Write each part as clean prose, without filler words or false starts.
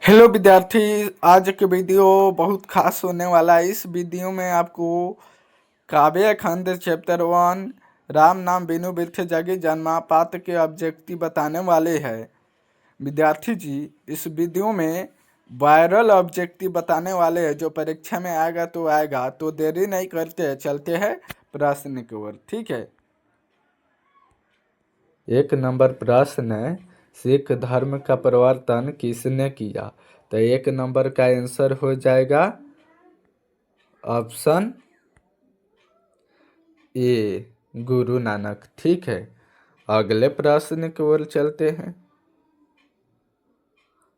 Hello विद्यार्थी। आज के वीडियो बहुत खास होने वाला है। इस वीडियो में आपको काव्य खंड चैप्टर 1 राम नाम बिनु बिरथ जगी जन्मा पात्र के ऑब्जेक्टिव बताने वाले हैं। विद्यार्थी जी, इस वीडियो में वायरल ऑब्जेक्टिव बताने वाले हैं जो परीक्षा में आएगा तो आएगा। तो देरी नहीं करते, चलते हैं प्रश्न की ओर। ठीक है। एक नंबर प्रश्न है, सिख धर्म का प्रवर्तन किसने किया? तो एक नंबर का आंसर हो जाएगा ऑप्शन ए, गुरु नानक। ठीक है, अगले प्रश्न की ओर चलते हैं।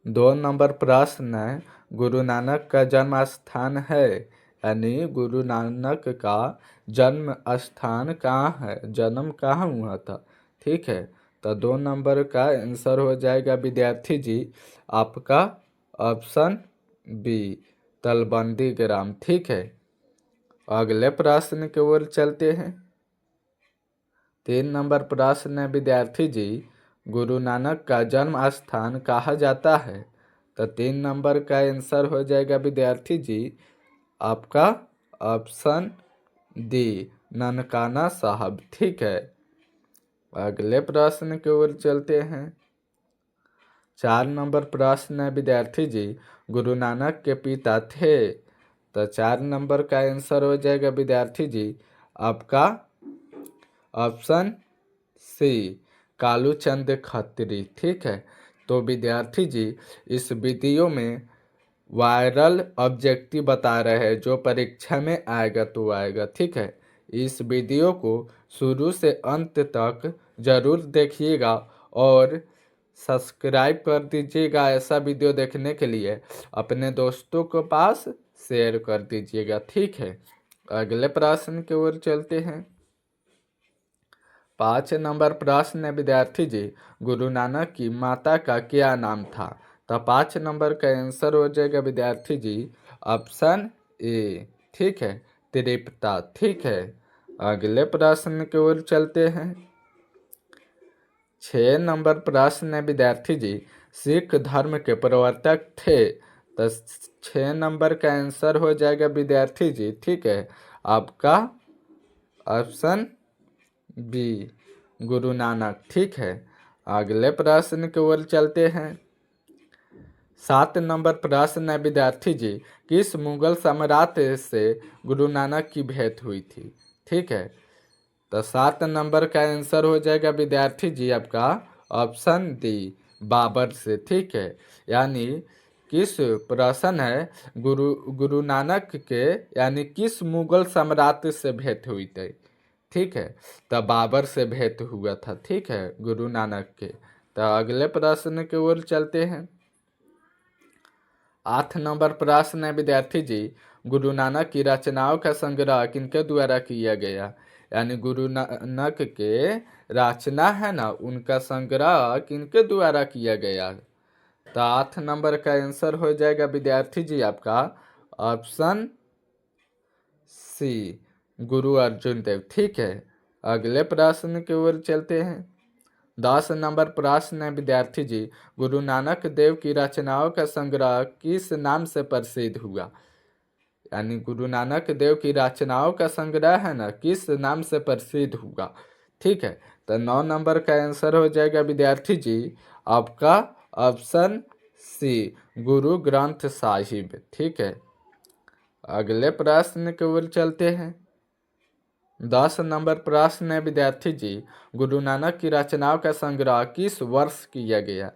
2 नंबर प्रश्न है, गुरु नानक का जन्म स्थान है, यानी गुरु नानक का जन्म स्थान कहाँ है, जन्म कहाँ हुआ था। ठीक है, तो 2 नंबर का आंसर हो जाएगा विद्यार्थी जी आपका ऑप्शन बी, तलबंदी ग्राम। ठीक है, अगले प्रश्न की ओर चलते हैं। 3 नंबर प्रश्न है विद्यार्थी जी, गुरु नानक का जन्म स्थान कहा जाता है? तो 3 नंबर का आंसर हो जाएगा विद्यार्थी जी आपका ऑप्शन डी, ननकाना साहब। ठीक है, अगले प्रश्न की ओर चलते हैं। 4 नंबर प्रश्न है विद्यार्थी जी, गुरु नानक के पिता थे? तो 4 नंबर का आंसर हो जाएगा विद्यार्थी जी आपका ऑप्शन सी, कालूचंद खत्री। ठीक है, तो विद्यार्थी जी इस वीडियो में वायरल ऑब्जेक्टिव बता रहे हैं जो परीक्षा में आएगा तो आएगा। ठीक है, इस वीडियो को शुरू से अंत तक जरूर देखिएगा और सब्सक्राइब कर दीजिएगा। ऐसा वीडियो देखने के लिए अपने दोस्तों के पास शेयर कर दीजिएगा। ठीक है, अगले प्रश्न की ओर चलते हैं। 5 नंबर प्रश्न है विद्यार्थी जी, गुरु नानक की माता का क्या नाम था? तो 5 नंबर का आंसर हो जाएगा विद्यार्थी जी ऑप्शन ए, ठीक है, त्रिपता। ठीक है, अगले प्रश्न की ओर चलते हैं। 6 नंबर प्रश्न है विद्यार्थी जी, सिख धर्म के प्रवर्तक थे? तो 6 नंबर का आंसर हो जाएगा विद्यार्थी जी, ठीक है, आपका ऑप्शन बी, गुरु नानक। ठीक है, अगले प्रश्न की ओर चलते हैं। 7 नंबर प्रश्न है विद्यार्थी जी, किस मुगल सम्राट से गुरु नानक की भेंट हुई थी? ठीक है, तो 7 नंबर का आंसर हो जाएगा विद्यार्थी जी आपका ऑप्शन डी, बाबर से। ठीक है, यानी किस प्रश्न है, गुरु नानक के यानी किस मुगल सम्राट से भेंट हुई थी? ठीक है, तो बाबर से भेंट हुआ था। ठीक है, गुरु नानक के। तो अगले प्रश्न की ओर चलते हैं। 8 नंबर प्रश्न है विद्यार्थी जी, गुरु नानक की रचनाओं का संग्रह किनके द्वारा किया गया? यानी गुरु नानक के रचना है ना, उनका संग्रह किनके द्वारा किया गया? तो 8 नंबर का आंसर हो जाएगा विद्यार्थी जी आपका ऑप्शन सी, गुरु अर्जुन देव। ठीक है, अगले प्रश्न की ओर चलते हैं। 10 नंबर प्रश्न है विद्यार्थी जी, गुरु नानक देव की रचनाओं का संग्रह किस नाम से प्रसिद्ध हुआ? यानी गुरु नानक देव की रचनाओं का संग्रह है ना, किस नाम से प्रसिद्ध हुआ? ठीक है, तो 9 नंबर का आंसर हो जाएगा विद्यार्थी जी आपका ऑप्शन सी, गुरु ग्रंथ साहिब। ठीक है, अगले प्रश्न की ओर चलते हैं। 10 नंबर प्रश्न है विद्यार्थी जी, गुरु नानक की रचनाओं का संग्रह किस वर्ष किया गया?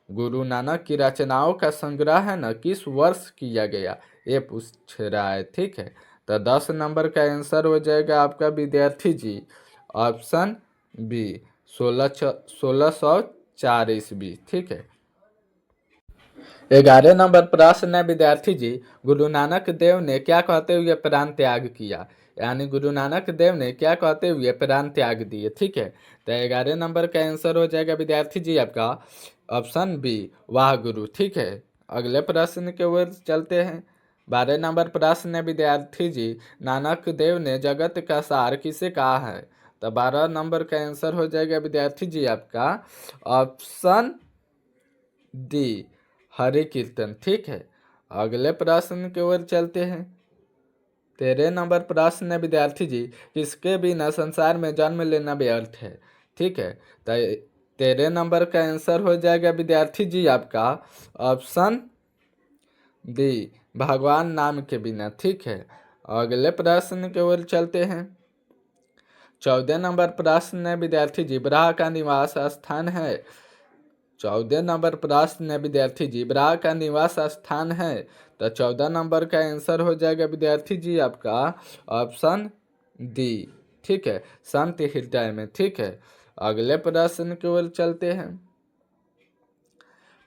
गुरु नानक की रचनाओं का संग्रह है ना, किस वर्ष किया गया, ये पूछ रहा है। ठीक है, तो 10 नंबर का आंसर हो जाएगा आपका विद्यार्थी जी ऑप्शन बी, 1604 ईस्वी। ठीक है, 11 नंबर प्रश्न है विद्यार्थी जी, गुरु नानक देव ने क्या कहते हुए प्राण त्याग किया? यानी गुरु नानक देव ने क्या कहते हुए प्राण त्याग दिए? ठीक है, तो 11 नंबर का आंसर हो जाएगा विद्यार्थी जी आपका ऑप्शन बी, वाह गुरु। ठीक है, अगले प्रश्न के ओर चलते हैं। 12 नंबर प्रश्न है विद्यार्थी जी, नानक देव ने जगत का सार किसे कहा है? तो 12 नंबर का आंसर हो जाएगा विद्यार्थी जी आपका ऑप्शन डी, हरि कीर्तन। ठीक है, अगले प्रश्न की ओर चलते हैं। 13 नंबर प्रश्न है विद्यार्थी जी, किसके बिना संसार में जन्म लेना व्यर्थ है। ठीक है, तो 13 नंबर का आंसर हो जाएगा विद्यार्थी जी आपका ऑप्शन डी, भगवान नाम के बिना। ठीक है, अगले प्रश्न की ओर चलते हैं। 14 नंबर प्रश्न है विद्यार्थी जी, ब्रह्म का निवास स्थान है। 14 नंबर प्रश्न है विद्यार्थी जी, ब्रह्म का निवास स्थान है। तो 14 नंबर का आंसर हो जाएगा विद्यार्थी जी आपका ऑप्शन डी। ठीक है, शांति हृदय में। ठीक है, अगले प्रश्न की ओर चलते हैं।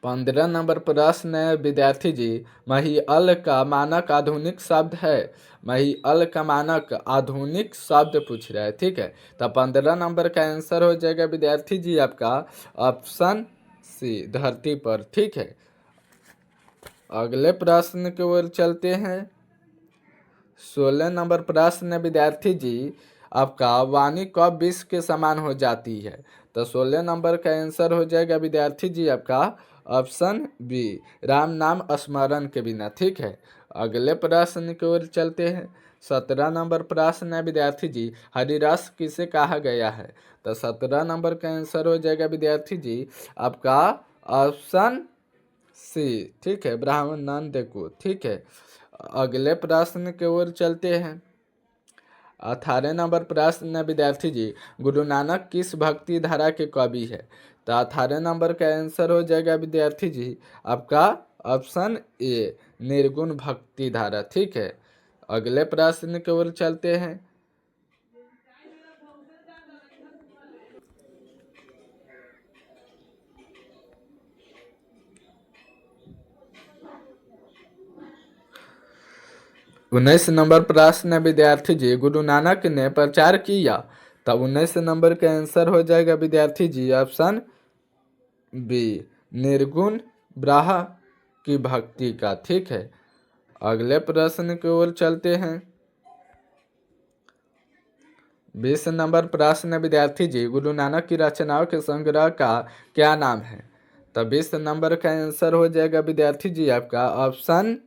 15 नंबर प्रश्न है विद्यार्थी जी, महिअल का मानक आधुनिक शब्द है। महिअल का मानक आधुनिक शब्द पूछ रहा है। ठीक है, तो 15 नंबर का आंसर हो जाएगा विद्यार्थी जी आपका ऑप्शन सी, धरती पर। ठीक है, अगले प्रश्न की ओर चलते हैं। 16 नंबर प्रश्न है विद्यार्थी जी आपका, वाणी कब विष के समान हो जाती है। तो 16 नंबर का आंसर हो जाएगा विद्यार्थी जी आपका ऑप्शन बी, राम नाम स्मरण के बिना। ठीक है, अगले प्रश्न की ओर चलते हैं। 17 नंबर प्रश्न है विद्यार्थी जी, हरिरस किसे कहा गया है। तो 17 नंबर का आंसर हो जाएगा विद्यार्थी जी आपका ऑप्शन सी। ठीक है, ब्रह्मानंद को। ठीक है, अगले प्रश्न की ओर चलते हैं। 18 नंबर प्रश्न है विद्यार्थी जी, गुरु नानक किस भक्ति धारा के कवि है। तो 18 नंबर का आंसर हो जाएगा विद्यार्थी जी आपका ऑप्शन ए, निर्गुण भक्ति धारा। ठीक है, अगले प्रश्न की ओर चलते हैं। 19 नंबर प्रश्न है विद्यार्थी जी, गुरु नानक ने प्रचार किया। तब 19 नंबर का आंसर हो जाएगा विद्यार्थी जी ऑप्शन बी, निर्गुण ब्रह्म की भक्ति का। ठीक है, अगले प्रश्न की ओर चलते हैं। 20 नंबर प्रश्न है विद्यार्थी जी, गुरु नानक की रचनाओं के संग्रह का क्या नाम है। तो 20 नंबर का आंसर हो जाएगा विद्यार्थी जी आपका ऑप्शन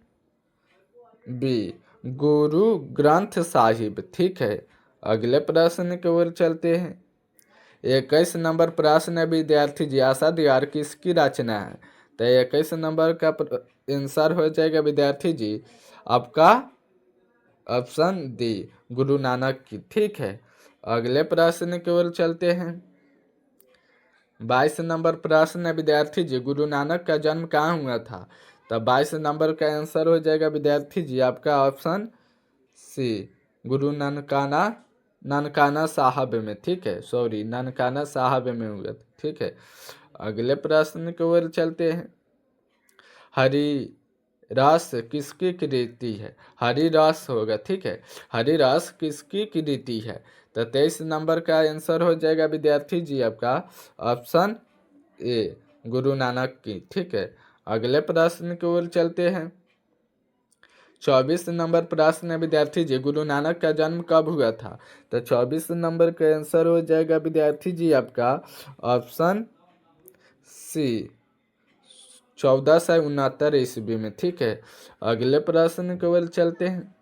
बी, गुरु ग्रंथ साहिब। ठीक है, अगले प्रश्न की ओर चलते हैं। 21 नंबर प्रश्न है विद्यार्थी जी, आशा दीवार किसकी रचना है। तो 21 नंबर का आंसर हो जाएगा विद्यार्थी जी आपका ऑप्शन डी, गुरु नानक की। ठीक है, अगले प्रश्न की ओर चलते हैं। 22 नंबर प्रश्न है विद्यार्थी जी, गुरु नानक का जन्म कहाँ हुआ था। तो 22 नंबर का आंसर हो जाएगा विद्यार्थी जी आपका ऑप्शन सी, गुरु ननकाना साहब में। ठीक है, सॉरी, ननकाना साहब में हुआ था। ठीक है, अगले प्रश्न की ओर चलते हैं। हरि रस किसकी कृति है। हरि रस होगा। ठीक है, हरि रस किसकी कृति है। तो 23 नंबर का आंसर हो जाएगा विद्यार्थी जी आपका ऑप्शन ए, गुरु नानक की। ठीक है, अगले प्रश्न की ओर चलते हैं। 24 नंबर प्रश्न है विद्यार्थी जी, गुरु नानक का जन्म कब हुआ था। तो 24 नंबर का आंसर हो जाएगा विद्यार्थी जी आपका ऑप्शन सी, 1469 ईस्वी में। ठीक है, अगले प्रश्न की ओर चलते हैं।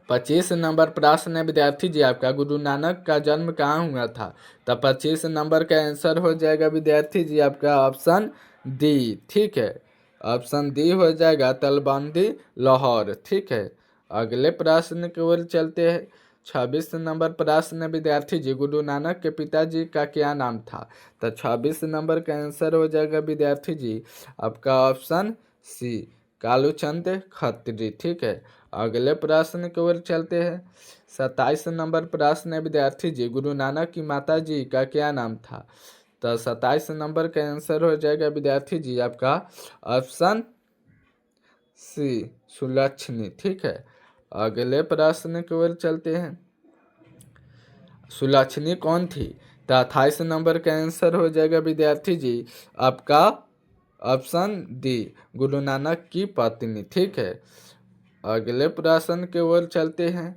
25 नंबर प्रश्न है विद्यार्थी जी आपका, गुरु नानक का जन्म कहाँ हुआ था। तो 25 नंबर का आंसर हो जाएगा विद्यार्थी जी आपका ऑप्शन डी। ठीक है, ऑप्शन डी हो जाएगा तलबंदी लाहौर। ठीक है, अगले प्रश्न की ओर चलते हैं। 26 नंबर प्रश्न है विद्यार्थी जी, गुरु नानक के पिताजी का क्या नाम था। तो 26 नंबर का आंसर हो जाएगा विद्यार्थी जी आपका ऑप्शन सी, कालूचंद खत्री। ठीक है, अगले प्रश्न की ओर चलते हैं। 27 नंबर प्रश्न है विद्यार्थी जी, गुरु नानक की माता जी का क्या नाम था। तो 27 नंबर का आंसर हो जाएगा विद्यार्थी जी आपका ऑप्शन सी, सुलक्षणी। ठीक है, अगले प्रश्न की ओर चलते हैं। सुलक्षणी कौन थी। तो 28 नंबर का आंसर हो जाएगा विद्यार्थी जी आपका ऑप्शन डी, गुरु नानक की पत्नी। ठीक है, अगले प्रश्न की ओर चलते हैं।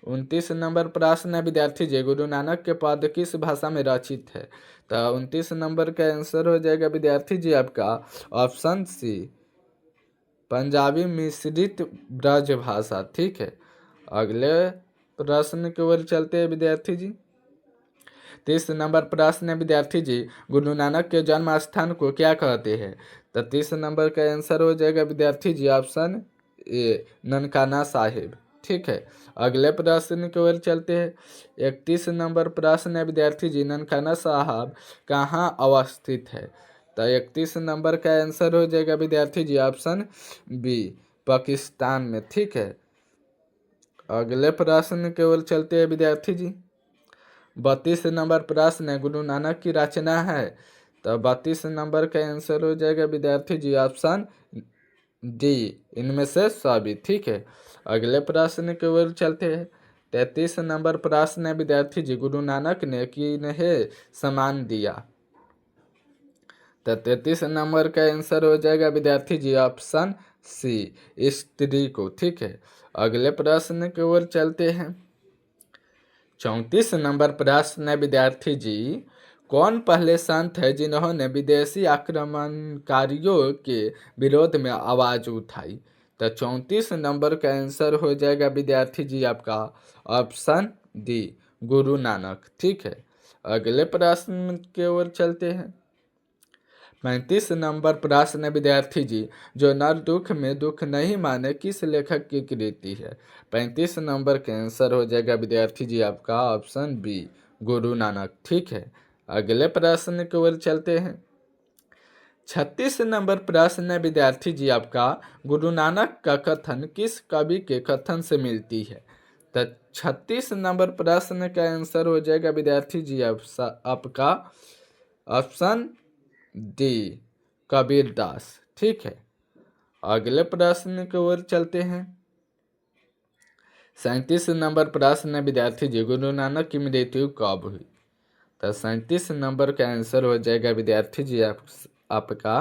29 नंबर प्रश्न है विद्यार्थी जी, गुरु नानक के पद किस भाषा में रचित है? तो 29 नंबर का आंसर हो जाएगा विद्यार्थी जी आपका ऑप्शन सी, पंजाबी मिश्रित ब्रज भाषा। ठीक है, अगले प्रश्न की ओर चलते हैं विद्यार्थी जी। 30 नंबर प्रश्न है विद्यार्थी जी, गुरु नानक के जन्म स्थान को क्या कहते हैं? तो 30 नंबर का आंसर हो जाएगा विद्यार्थी जी ऑप्शन ए, ननकाना साहिब। ठीक है, अगले प्रश्न की ओर चलते हैं। 31 नंबर प्रश्न है विद्यार्थी जी, ननकाना साहब कहाँ अवस्थित है? तो 31 नंबर का आंसर हो जाएगा विद्यार्थी जी ऑप्शन बी, पाकिस्तान में। ठीक है, अगले प्रश्न की ओर चलते हैं विद्यार्थी जी। 32 नंबर प्रश्न है, गुरु नानक की रचना है? तो 32 नंबर का आंसर हो जाएगा विद्यार्थी जी ऑप्शन डी, इनमें से सभी। ठीक है, अगले प्रश्न की ओर चलते हैं। 33 नंबर प्रश्न है विद्यार्थी जी, गुरु नानक ने किन्हें सम्मान दिया? तो 33 नंबर का आंसर हो जाएगा विद्यार्थी जी ऑप्शन सी, स्त्री को। ठीक है, अगले प्रश्न की ओर चलते हैं। 34 नंबर प्रश्न है विद्यार्थी जी, कौन पहले संत है जिन्होंने विदेशी आक्रमणकारियों के विरोध में आवाज उठाई? तो 34 नंबर का आंसर हो जाएगा विद्यार्थी जी आपका ऑप्शन डी, गुरु नानक। ठीक है, अगले प्रश्न की ओर चलते हैं। 35 नंबर प्रश्न है विद्यार्थी जी, जो नर दुख में दुख नहीं माने किस लेखक की कृति है? 35 नंबर का आंसर हो जाएगा विद्यार्थी जी आपका ऑप्शन बी, गुरु नानक। ठीक है, अगले प्रश्न की ओर चलते हैं। 36 नंबर प्रश्न है विद्यार्थी जी आपका, गुरु नानक का कथन किस कवि के कथन से मिलती है? तो 36 नंबर प्रश्न का आंसर हो जाएगा विद्यार्थी जी आपका ऑप्शन डी, कबीर दास। ठीक है, अगले प्रश्न की ओर चलते हैं। 37 नंबर प्रश्न है विद्यार्थी जी, गुरु नानक की मृत्यु कब हुई? तो 37 नंबर का आंसर हो जाएगा विद्यार्थी जी आपका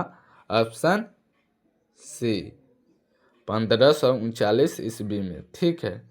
ऑप्शन सी, 1539 ईस्वी में। ठीक है,